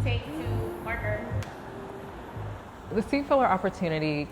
say to Marker? The seat filler opportunity,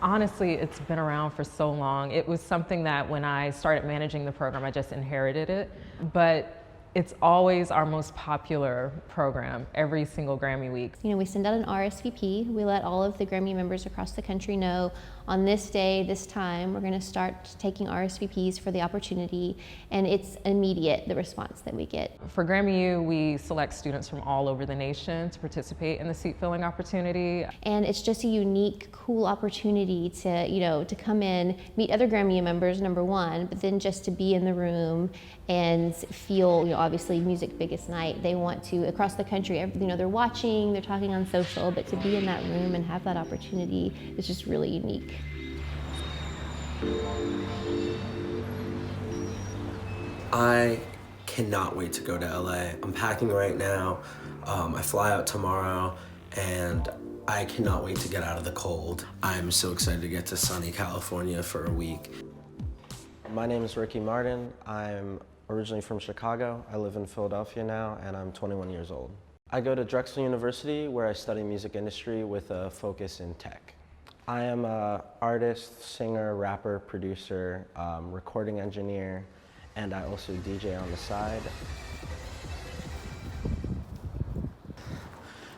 honestly, it's been around for so long. It was something that when I started managing the program, I just inherited it. But it's always our most popular program every single Grammy week. You know, we send out an RSVP. We let all of the Grammy members across the country know on this day, this time, we're going to start taking RSVPs for the opportunity, and it's immediate, the response that we get. For Grammy U, we select students from all over the nation to participate in the seat filling opportunity. And it's just a unique, cool opportunity to, you know, to come in, meet other Grammy U members, number one, but then just to be in the room and feel, you know, obviously music biggest night. They want to, across the country, you know, they're watching, they're talking on social, but to be in that room and have that opportunity is just really unique. I cannot wait to go to LA. I'm packing right now. I fly out tomorrow, and I cannot wait to get out of the cold. I'm so excited to get to sunny California for a week. My name is Ricky Martin. I'm originally from Chicago. I live in Philadelphia now, and I'm 21 years old. I go to Drexel University, where I study music industry with a focus in tech. I am an artist, singer, rapper, producer, recording engineer, and I also DJ on the side.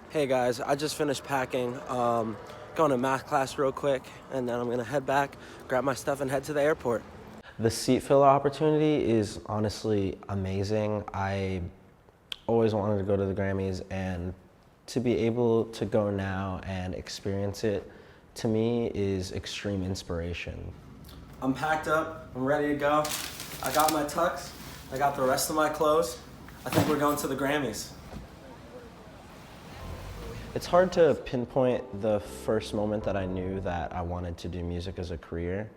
Hey guys, I just finished packing. Going to math class real quick, and then I'm gonna head back, grab my stuff, and head to the airport. The seat filler opportunity is honestly amazing. I always wanted to go to the Grammys, and to be able to go now and experience it, to me, is extreme inspiration. I'm packed up, I'm ready to go. I got my tux, I got the rest of my clothes. I think we're going to the Grammys. It's hard to pinpoint the first moment that I knew that I wanted to do music as a career.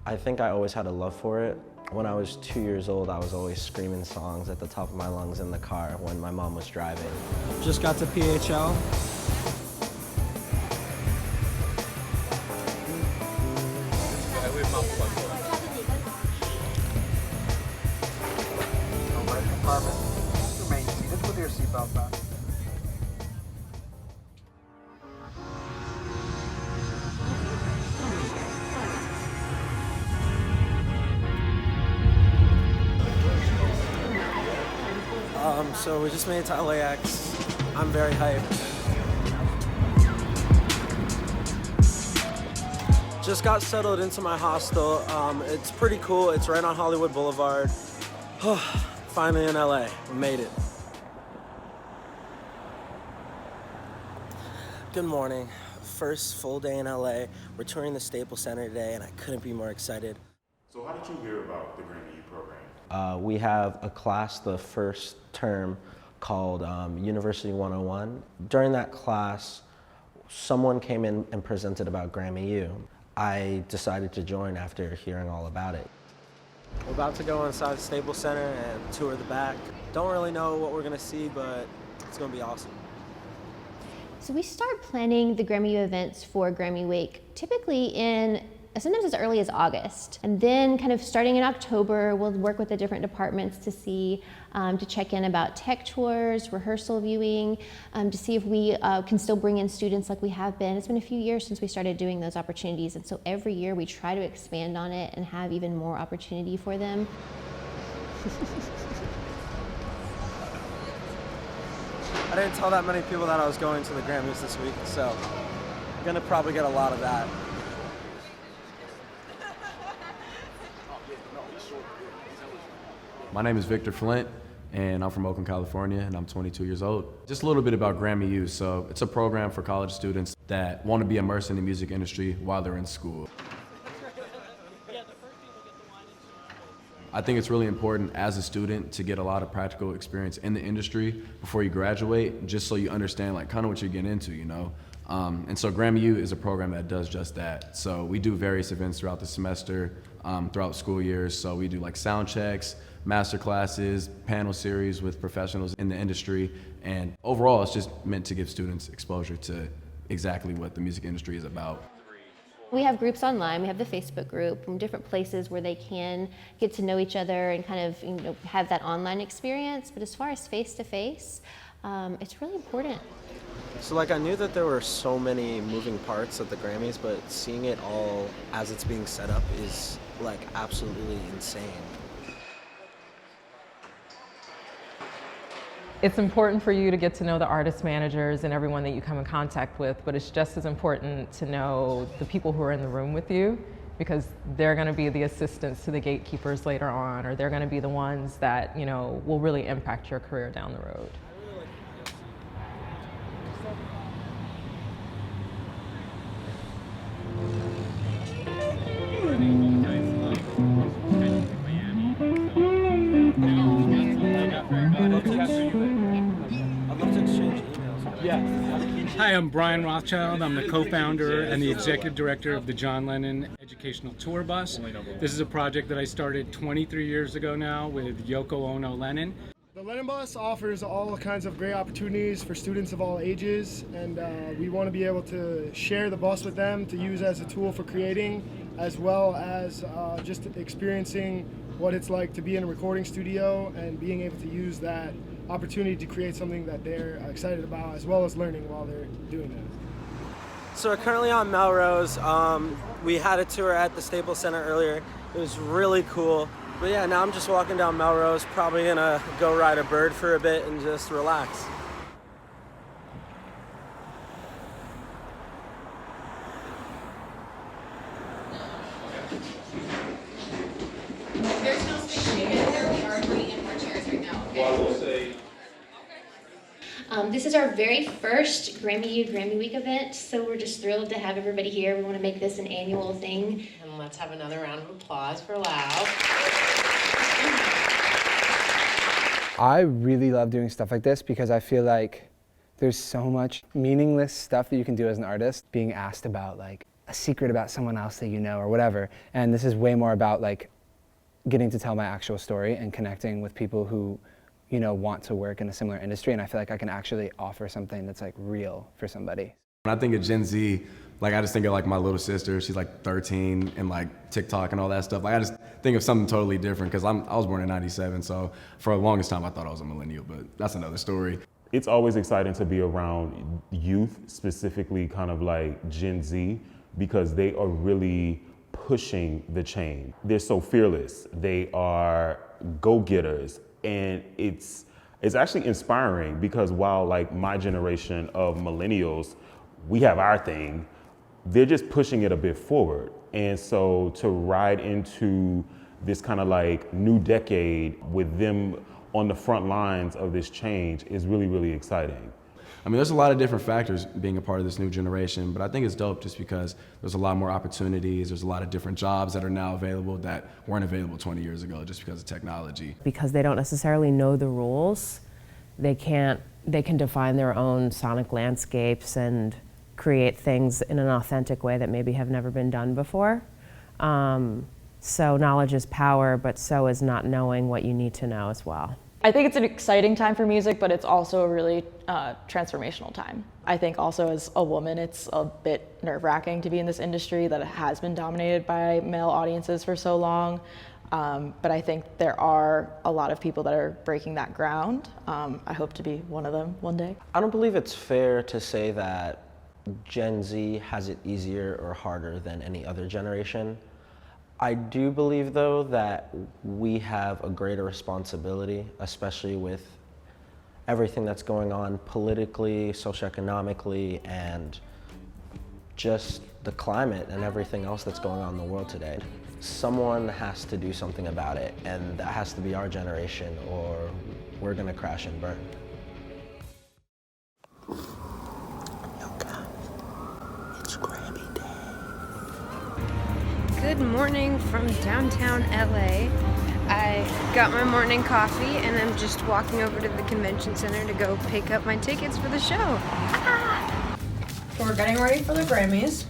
I think I always had a love for it. When I was 2 years old, I was always screaming songs at the top of my lungs in the car when my mom was driving. Just got to PHL. Remain seated with your seatbelt on. So we just made it to LAX. I'm very hyped. Just got settled into my hostel. It's pretty cool. It's right on Hollywood Boulevard. Finally in LA, we made it. Good morning. First full day in LA. We're touring the Staples Center today, and I couldn't be more excited. So how did you hear about the Grammy program? We have a class the first term called University 101. During that class, someone came in and presented about Grammy U. I decided to join after hearing all about it. We're about to go inside the Staples Center and tour the back. Don't really know what we're gonna see, but it's gonna be awesome. So we start planning the Grammy U events for Grammy Week typically in sometimes as early as August. And then kind of starting in October, we'll work with the different departments to see, to check in about tech tours, rehearsal viewing, to see if we can still bring in students like we have been. It's been a few years since we started doing those opportunities, and so every year we try to expand on it and have even more opportunity for them. I didn't tell that many people that I was going to the Grammys this week, so I'm gonna probably get a lot of that. My name is Victor Flint, and I'm from Oakland, California, and I'm 22 years old. Just a little bit about Grammy U. So it's a program for college students that want to be immersed in the music industry while they're in school. I think it's really important as a student to get a lot of practical experience in the industry before you graduate, just so you understand like kind of what you're getting into, you know? And so Grammy U is a program that does just that. So we do various events throughout the semester, throughout school years. So we do like sound checks, master classes, panel series with professionals in the industry. And overall, it's just meant to give students exposure to exactly what the music industry is about. We have groups online. We have the Facebook group from different places where they can get to know each other and kind of have that online experience. But as far as face-to-face, It's really important. So like I knew that there were so many moving parts at the Grammys, but seeing it all as it's being set up is like absolutely insane. It's important for you to get to know the artist managers and everyone that you come in contact with, but it's just as important to know the people who are in the room with you, because they're going to be the assistants to the gatekeepers later on, or they're going to be the ones that, you know, will really impact your career down the road. Hi, I'm Brian Rothschild. I'm the co-founder and the executive director of the John Lennon Educational Tour Bus. This is a project that I started 23 years ago now with Yoko Ono Lennon. The Lennon Bus offers all kinds of great opportunities for students of all ages, and we want to be able to share the bus with them to use as a tool for creating, as well as just experiencing what it's like to be in a recording studio and being able to use that opportunity to create something that they're excited about, as well as learning while they're doing that. So we're currently on Melrose. We had a tour at the Staples Center earlier. It was really cool. But yeah, now I'm just walking down Melrose, probably gonna go ride a bird for a bit and just relax. There's no space to get there. We are bringing in more chairs right now. Okay? This is our very first Grammy Week event, so we're just thrilled to have everybody here. We want to make this an annual thing. And let's have another round of applause for Lau. I really love doing stuff like this because I feel like there's so much meaningless stuff that you can do as an artist, being asked about like a secret about someone else that you know or whatever. And this is way more about like getting to tell my actual story and connecting with people who, you know, want to work in a similar industry, and I feel like I can actually offer something that's like real for somebody. When I think of Gen Z, like I just think of like my little sister. She's like 13 and like TikTok and all that stuff. Like I just think of something totally different because I was born in '97, so for the longest time I thought I was a millennial, but that's another story. It's always exciting to be around youth, specifically kind of like Gen Z, because they are really pushing the chain. They're so fearless. They are go-getters. And it's actually inspiring because while like my generation of millennials, we have our thing, they're just pushing it a bit forward. And so to ride into this kind of like new decade with them on the front lines of this change is really, really exciting. I mean, there's a lot of different factors being a part of this new generation, but I think it's dope just because there's a lot more opportunities. There's a lot of different jobs that are now available that weren't available 20 years ago just because of technology. Because they don't necessarily know the rules, they can define their own sonic landscapes and create things in an authentic way that maybe have never been done before. So knowledge is power, but so is not knowing what you need to know as well. I think it's an exciting time for music, but it's also a really transformational time. I think also as a woman, it's a bit nerve-wracking to be in this industry that has been dominated by male audiences for so long. But I think there are a lot of people that are breaking that ground. I hope to be one of them one day. I don't believe it's fair to say that Gen Z has it easier or harder than any other generation. I do believe, though, that we have a greater responsibility, especially with everything that's going on politically, socioeconomically, and just the climate and everything else that's going on in the world today. Someone has to do something about it, and that has to be our generation, or we're gonna crash and burn. Yo, guys, it's Grammy Day. Good morning from downtown LA. I got my morning coffee and I'm just walking over to the convention center to go pick up my tickets for the show. Ah! So we're getting ready for the Grammys.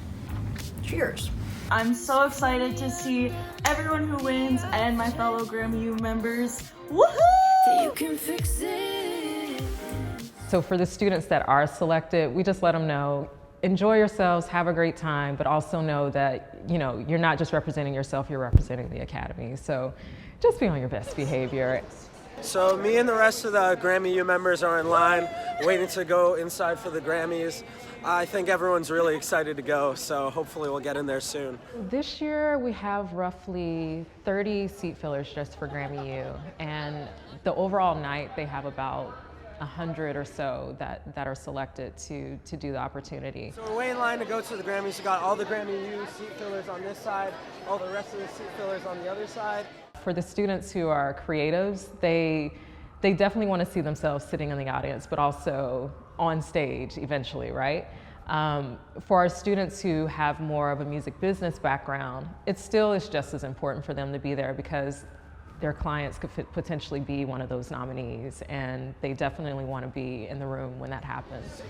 Cheers. I'm so excited to see everyone who wins and my fellow Grammy members. Woohoo! You can fix it. So for the students that are selected, we just let them know, enjoy yourselves, have a great time, but also know that, you know, you're not just representing yourself, you're representing the Academy. So just be on your best behavior. So me and the rest of the Grammy U members are in line, waiting to go inside for the Grammys. I think everyone's really excited to go, so hopefully we'll get in there soon. This year we have roughly 30 seat fillers just for Grammy U, and the overall night they have about 100 or so that are selected to do the opportunity. So we're waiting in line to go to the Grammys. We got all the Grammy U seat fillers on this side, all the rest of the seat fillers on the other side. For the students who are creatives, they definitely want to see themselves sitting in the audience, but also on stage eventually, right? For our students who have more of a music business background, it still is just as important for them to be there because their clients could potentially be one of those nominees, and they definitely want to be in the room when that happens.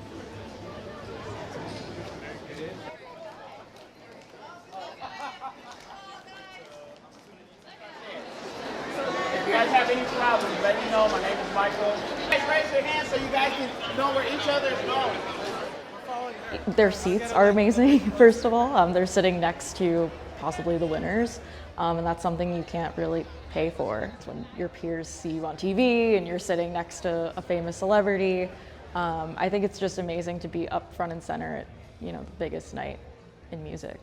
If you guys have any problems, let me know. My name is Michael. Guys, raise your hands so you guys can know where each other is going. Their seats are amazing, first of all. They're sitting next to possibly the winners, and that's something you can't really pay for. It's when your peers see you on TV and you're sitting next to a famous celebrity. I think it's just amazing to be up front and center at, the biggest night in music.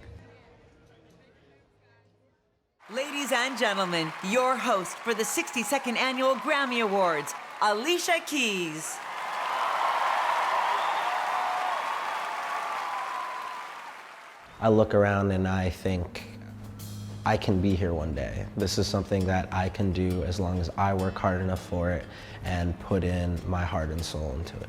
Ladies and gentlemen, your host for the 62nd Annual Grammy Awards, Alicia Keys. I look around and I think, I can be here one day. This is something that I can do as long as I work hard enough for it and put in my heart and soul into it.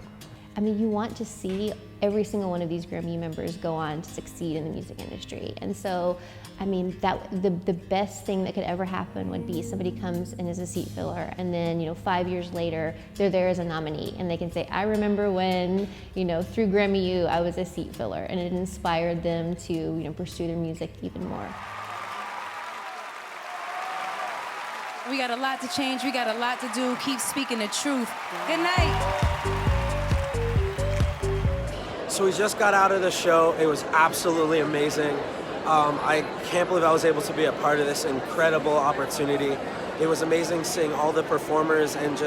I mean, you want to see every single one of these Grammy members go on to succeed in the music industry. And so, I mean, the best thing that could ever happen would be somebody comes in as a seat filler, and then, 5 years later, they're there as a nominee, and they can say, I remember when, through Grammy U, I was a seat filler, and it inspired them to, pursue their music even more. We got a lot to change, we got a lot to do. Keep speaking the truth. Good night. So we just got out of the show. It was absolutely amazing. I can't believe I was able to be a part of this incredible opportunity. It was amazing seeing all the performers and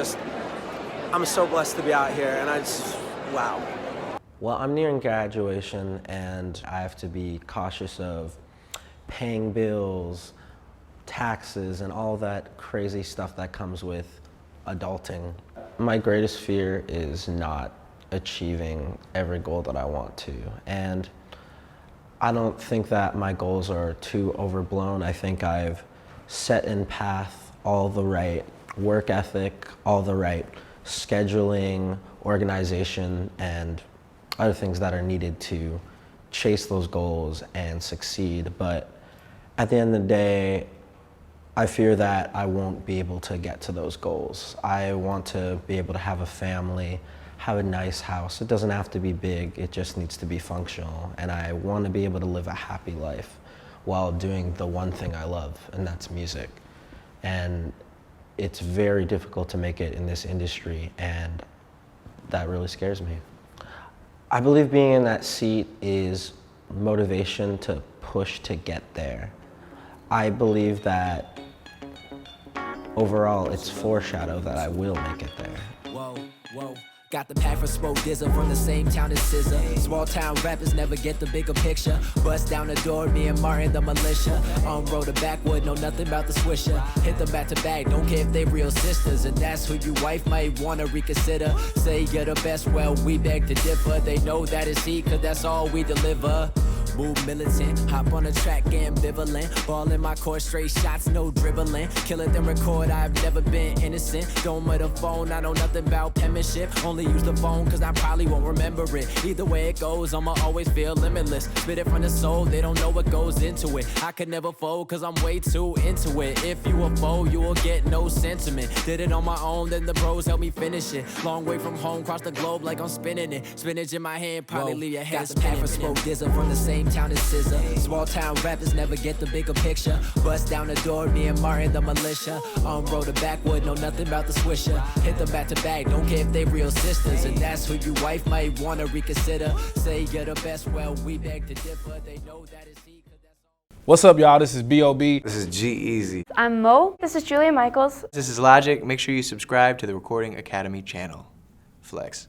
I'm so blessed to be out here, and wow. Well, I'm nearing graduation and I have to be cautious of paying bills, taxes, and all that crazy stuff that comes with adulting. My greatest fear is not achieving every goal that I want to. And I don't think that my goals are too overblown. I think I've set in path all the right work ethic, all the right scheduling, organization, and other things that are needed to chase those goals and succeed. But at the end of the day, I fear that I won't be able to get to those goals. I want to be able to have a family, have a nice house. It doesn't have to be big, it just needs to be functional. And I want to be able to live a happy life while doing the one thing I love, and that's music. And it's very difficult to make it in this industry, and that really scares me. I believe being in that seat is motivation to push to get there. I believe that overall it's foreshadow that I will make it there. Whoa, whoa. Got the pack for smoke, Dizza from the same town as SZA. Small town rappers never get the bigger picture. Bust down the door, me and Martin the militia. On road to backwood, know nothing about the swisher. Hit them back to back, don't care if they real sisters. And that's who you wife might wanna reconsider. Say you're the best, well we beg to differ. They know that it's heat, cause that's all we deliver. Move militant, hop on the track ambivalent. Ball in my court, straight shots, no dribbling. Kill it then record, I've never been innocent. Don't with a phone, I know nothing about penmanship. Only use the phone cause I probably won't remember it. Either way it goes, I'ma always feel limitless. Spit it from the soul, they don't know what goes into it. I could never fold cause I'm way too into it. If you a foe, you will get no sentiment. Did it on my own, then the bros helped me finish it. Long way from home, cross the globe like I'm spinning it. Spinach in my hand, probably leave your head spinning. Got the pack for smoke, Dizza from the same town as SZA. Small town rappers never get the bigger picture. Bust down the door, me and Martin the militia. On road to backwood, know nothing about the swisher. Hit them back to back, don't care if they real sisters. And that's who you wife might wanna reconsider. Say you're the best, well we beg to differ. They know that it's he. What's up, y'all? This is B.O.B. This is G-Eazy. I'm Mo. This is Julia Michaels. This is Logic. Make sure you subscribe to the Recording Academy channel. Flex.